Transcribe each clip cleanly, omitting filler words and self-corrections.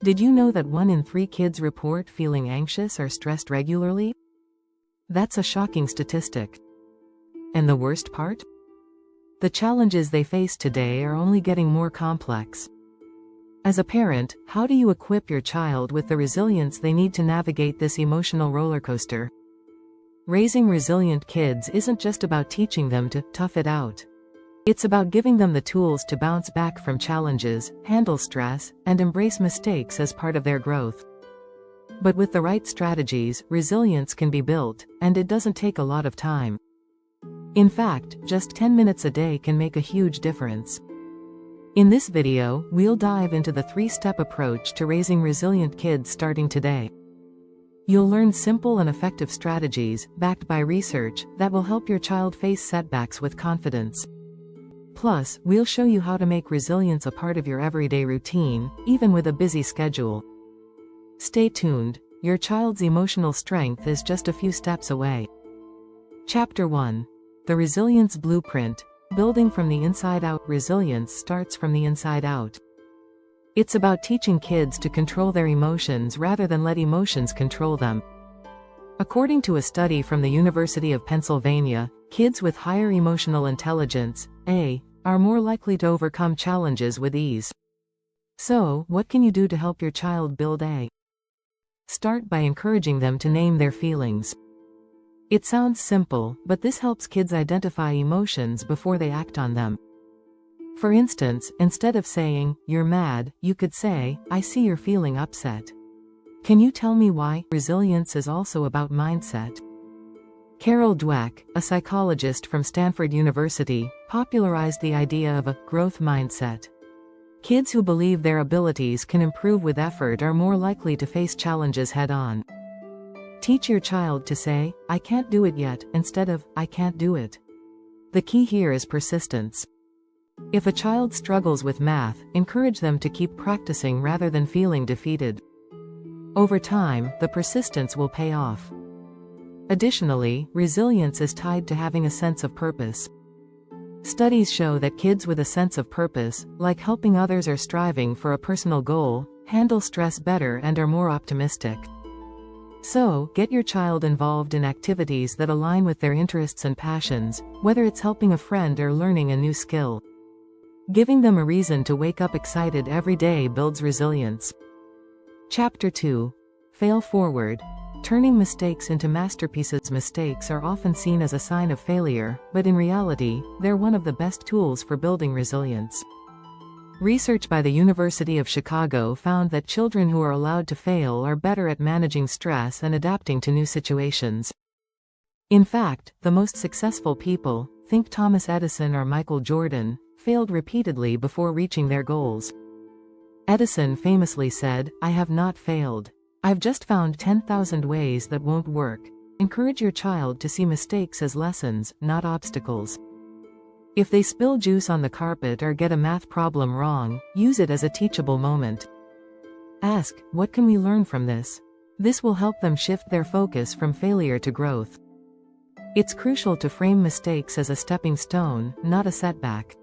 Did you know that 1 in 3 kids report feeling anxious or stressed regularly? That's a shocking statistic. And the worst part? The challenges they face today are only getting more complex. As a parent, how do you equip your child with the resilience they need to navigate this emotional roller coaster? Raising resilient kids isn't just about teaching them to tough it out. It's about giving them the tools to bounce back from challenges, handle stress, and embrace mistakes as part of their growth. But with the right strategies, resilience can be built, and it doesn't take a lot of time. In fact, just 10 minutes a day can make a huge difference. In this video, we'll dive into the 3-step approach to raising resilient kids starting today. You'll learn simple and effective strategies, backed by research, that will help your child face setbacks with confidence. Plus, we'll show you how to make resilience a part of your everyday routine, even with a busy schedule. Stay tuned, your child's emotional strength is just a few steps away. Chapter 1. The Resilience Blueprint. Building from the inside out. Resilience starts from the inside out. It's about teaching kids to control their emotions rather than let emotions control them. According to a study from the University of Pennsylvania, kids with higher emotional intelligence, A, are more likely to overcome challenges with ease. So, what can you do to help your child build A? Start by encouraging them to name their feelings. It sounds simple, but this helps kids identify emotions before they act on them. For instance, instead of saying, "You're mad," you could say, "I see you're feeling upset. Can you tell me why?" Resilience is also about mindset. Carol Dweck, a psychologist from Stanford University, popularized the idea of a growth mindset. Kids who believe their abilities can improve with effort are more likely to face challenges head-on. Teach your child to say, "I can't do it yet," instead of, "I can't do it." The key here is persistence. If a child struggles with math, encourage them to keep practicing rather than feeling defeated. Over time, the persistence will pay off. Additionally, resilience is tied to having a sense of purpose. Studies show that kids with a sense of purpose, like helping others or striving for a personal goal, handle stress better and are more optimistic. So, get your child involved in activities that align with their interests and passions, whether it's helping a friend or learning a new skill. Giving them a reason to wake up excited every day builds resilience. Chapter 2. Fail forward. Turning mistakes into masterpieces. Mistakes are often seen as a sign of failure, but in reality, they're one of the best tools for building resilience. Research by the University of Chicago found that children who are allowed to fail are better at managing stress and adapting to new situations. In fact, the most successful people, think Thomas Edison or Michael Jordan, failed repeatedly before reaching their goals. Edison famously said, "I have not failed. I've just found 10,000 ways that won't work." Encourage your child to see mistakes as lessons, not obstacles. If they spill juice on the carpet or get a math problem wrong, use it as a teachable moment. Ask, "What can we learn from this?" This will help them shift their focus from failure to growth. It's crucial to frame mistakes as a stepping stone, not a setback.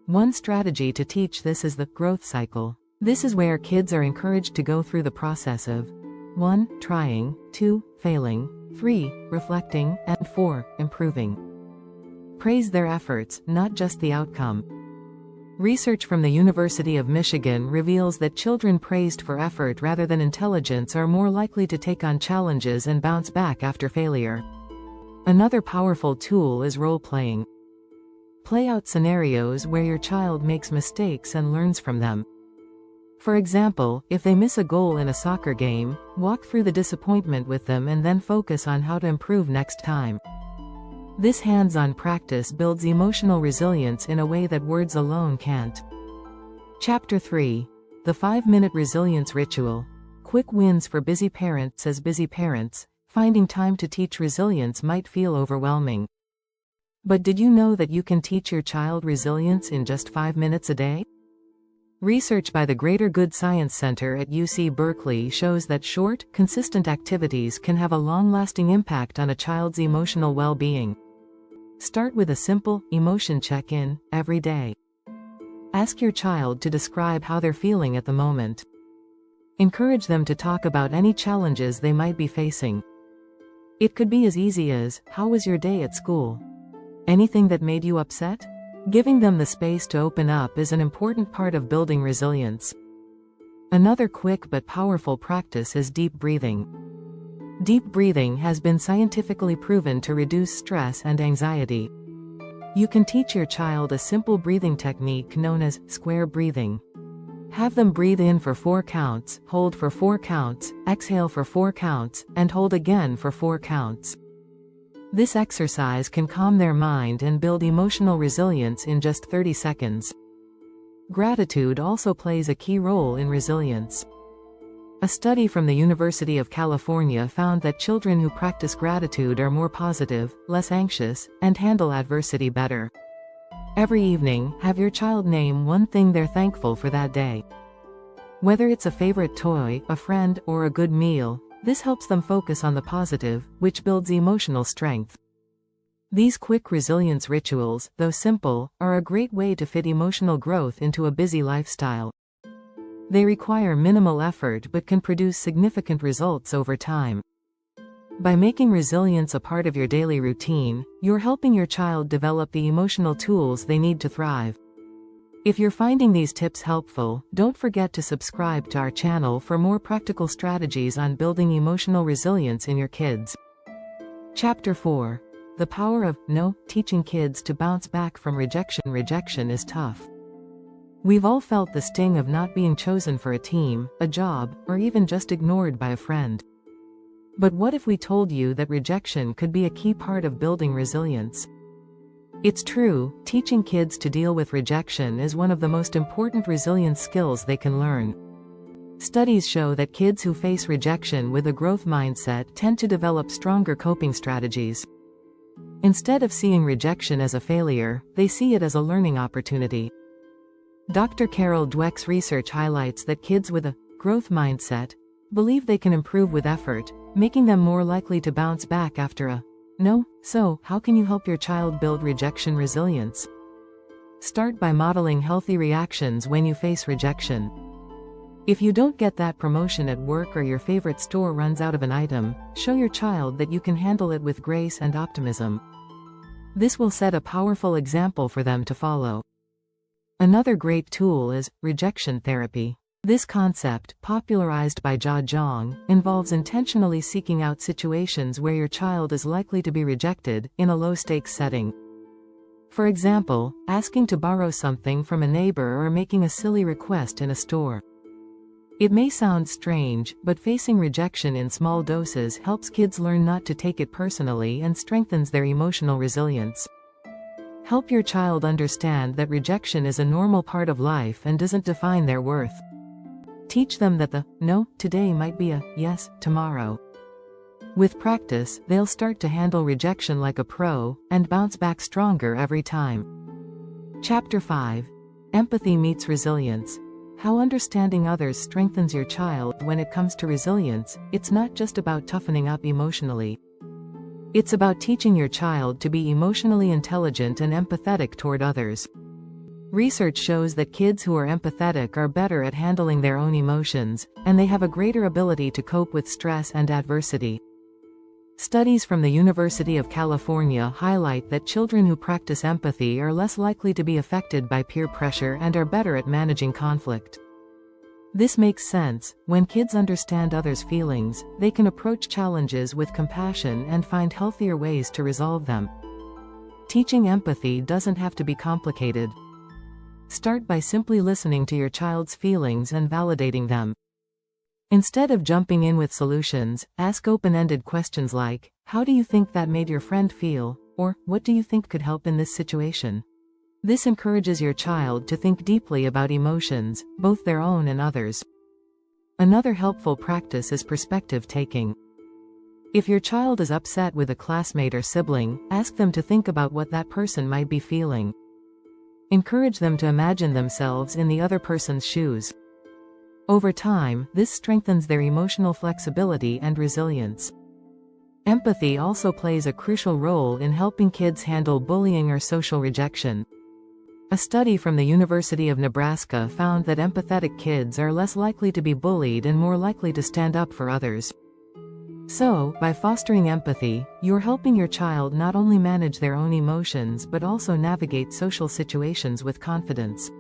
One strategy to teach this is the growth cycle. This is where kids are encouraged to go through the process of 1. Trying, 2. Failing, 3. Reflecting, and 4. Improving. Praise their efforts, not just the outcome. Research from the University of Michigan reveals that children praised for effort rather than intelligence are more likely to take on challenges and bounce back after failure. Another powerful tool is role-playing. Play out scenarios where your child makes mistakes and learns from them. For example, if they miss a goal in a soccer game, walk through the disappointment with them and then focus on how to improve next time. This hands-on practice builds emotional resilience in a way that words alone can't. Chapter 3. The 5-minute resilience ritual. Quick wins for busy parents. As busy parents, finding time to teach resilience might feel overwhelming. But did you know that you can teach your child resilience in just 5 minutes a day? Research by the Greater Good Science Center at UC Berkeley shows that short, consistent activities can have a long-lasting impact on a child's emotional well-being. Start with a simple, emotion check-in, every day. Ask your child to describe how they're feeling at the moment. Encourage them to talk about any challenges they might be facing. It could be as easy as, "How was your day at school? Anything that made you upset?" Giving them the space to open up is an important part of building resilience. Another quick but powerful practice is deep breathing. Deep breathing has been scientifically proven to reduce stress and anxiety. You can teach your child a simple breathing technique known as square breathing. Have them breathe in for 4 counts, hold for 4 counts, exhale for 4 counts, and hold again for 4 counts. This exercise can calm their mind and build emotional resilience in just 30 seconds. Gratitude also plays a key role in resilience. A study from the University of California found that children who practice gratitude are more positive, less anxious, and handle adversity better. Every evening, have your child name one thing they're thankful for that day. Whether it's a favorite toy, a friend, or a good meal, this helps them focus on the positive, which builds emotional strength. These quick resilience rituals, though simple, are a great way to fit emotional growth into a busy lifestyle. They require minimal effort but can produce significant results over time. By making resilience a part of your daily routine, you're helping your child develop the emotional tools they need to thrive. If you're finding these tips helpful, don't forget to subscribe to our channel for more practical strategies on building emotional resilience in your kids. Chapter 4. The Power of No. Teaching kids to bounce back from rejection. Rejection is tough. We've all felt the sting of not being chosen for a team, a job, or even just ignored by a friend. But what if we told you that rejection could be a key part of building resilience? It's true, teaching kids to deal with rejection is one of the most important resilience skills they can learn. Studies show that kids who face rejection with a growth mindset tend to develop stronger coping strategies. Instead of seeing rejection as a failure, they see it as a learning opportunity. Dr. Carol Dweck's research highlights that kids with a growth mindset believe they can improve with effort, making them more likely to bounce back after a no. So, how can you help your child build rejection resilience? Start by modeling healthy reactions when you face rejection. If you don't get that promotion at work or your favorite store runs out of an item, show your child that you can handle it with grace and optimism. This will set a powerful example for them to follow. Another great tool is rejection therapy. This concept, popularized by Jia Zhang, involves intentionally seeking out situations where your child is likely to be rejected, in a low-stakes setting. For example, asking to borrow something from a neighbor or making a silly request in a store. It may sound strange, but facing rejection in small doses helps kids learn not to take it personally and strengthens their emotional resilience. Help your child understand that rejection is a normal part of life and doesn't define their worth. Teach them that the no today might be a yes tomorrow. With practice, they'll start to handle rejection like a pro, and bounce back stronger every time. Chapter 5. Empathy meets resilience. How understanding others strengthens your child. When it comes to resilience, it's not just about toughening up emotionally. It's about teaching your child to be emotionally intelligent and empathetic toward others. Research shows that kids who are empathetic are better at handling their own emotions, and they have a greater ability to cope with stress and adversity. Studies from the University of California highlight that children who practice empathy are less likely to be affected by peer pressure and are better at managing conflict. This makes sense. When kids understand others' feelings, they can approach challenges with compassion and find healthier ways to resolve them. Teaching empathy doesn't have to be complicated. Start by simply listening to your child's feelings and validating them. Instead of jumping in with solutions, ask open-ended questions like, "How do you think that made your friend feel?" or "What do you think could help in this situation?" This encourages your child to think deeply about emotions, both their own and others. Another helpful practice is perspective taking. If your child is upset with a classmate or sibling, ask them to think about what that person might be feeling. Encourage them to imagine themselves in the other person's shoes. Over time, this strengthens their emotional flexibility and resilience. Empathy also plays a crucial role in helping kids handle bullying or social rejection. A study from the University of Nebraska found that empathetic kids are less likely to be bullied and more likely to stand up for others. So, by fostering empathy, you're helping your child not only manage their own emotions but also navigate social situations with confidence.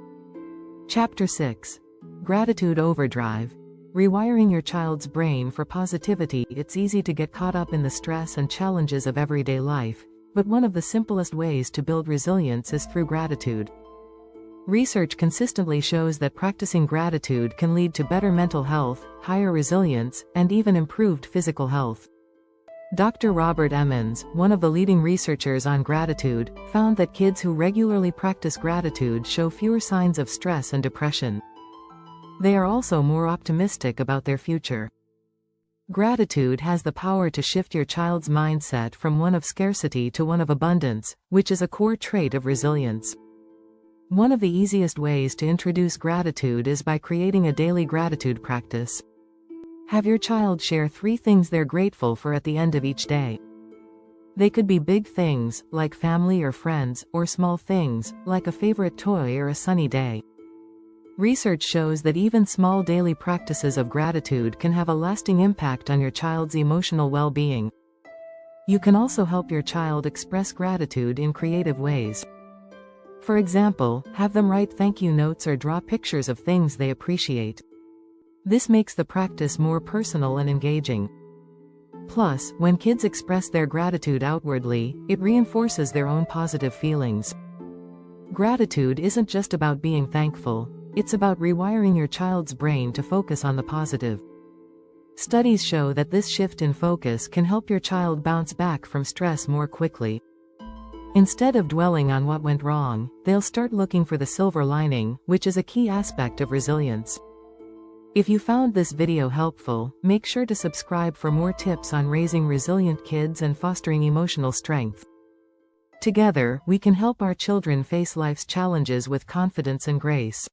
Chapter 6. Gratitude Overdrive. Rewiring your child's brain for positivity. It's easy to get caught up in the stress and challenges of everyday life, but one of the simplest ways to build resilience is through gratitude. Research consistently shows that practicing gratitude can lead to better mental health, higher resilience, and even improved physical health. Dr. Robert Emmons, one of the leading researchers on gratitude, found that kids who regularly practice gratitude show fewer signs of stress and depression. They are also more optimistic about their future. Gratitude has the power to shift your child's mindset from one of scarcity to one of abundance, which is a core trait of resilience. One of the easiest ways to introduce gratitude is by creating a daily gratitude practice. Have your child share 3 things they're grateful for at the end of each day. They could be big things, like family or friends, or small things, like a favorite toy or a sunny day. Research shows that even small daily practices of gratitude can have a lasting impact on your child's emotional well-being. You can also help your child express gratitude in creative ways. For example, have them write thank you notes or draw pictures of things they appreciate. This makes the practice more personal and engaging. Plus, when kids express their gratitude outwardly, it reinforces their own positive feelings. Gratitude isn't just about being thankful, it's about rewiring your child's brain to focus on the positive. Studies show that this shift in focus can help your child bounce back from stress more quickly. Instead of dwelling on what went wrong, they'll start looking for the silver lining, which is a key aspect of resilience. If you found this video helpful, make sure to subscribe for more tips on raising resilient kids and fostering emotional strength. Together, we can help our children face life's challenges with confidence and grace.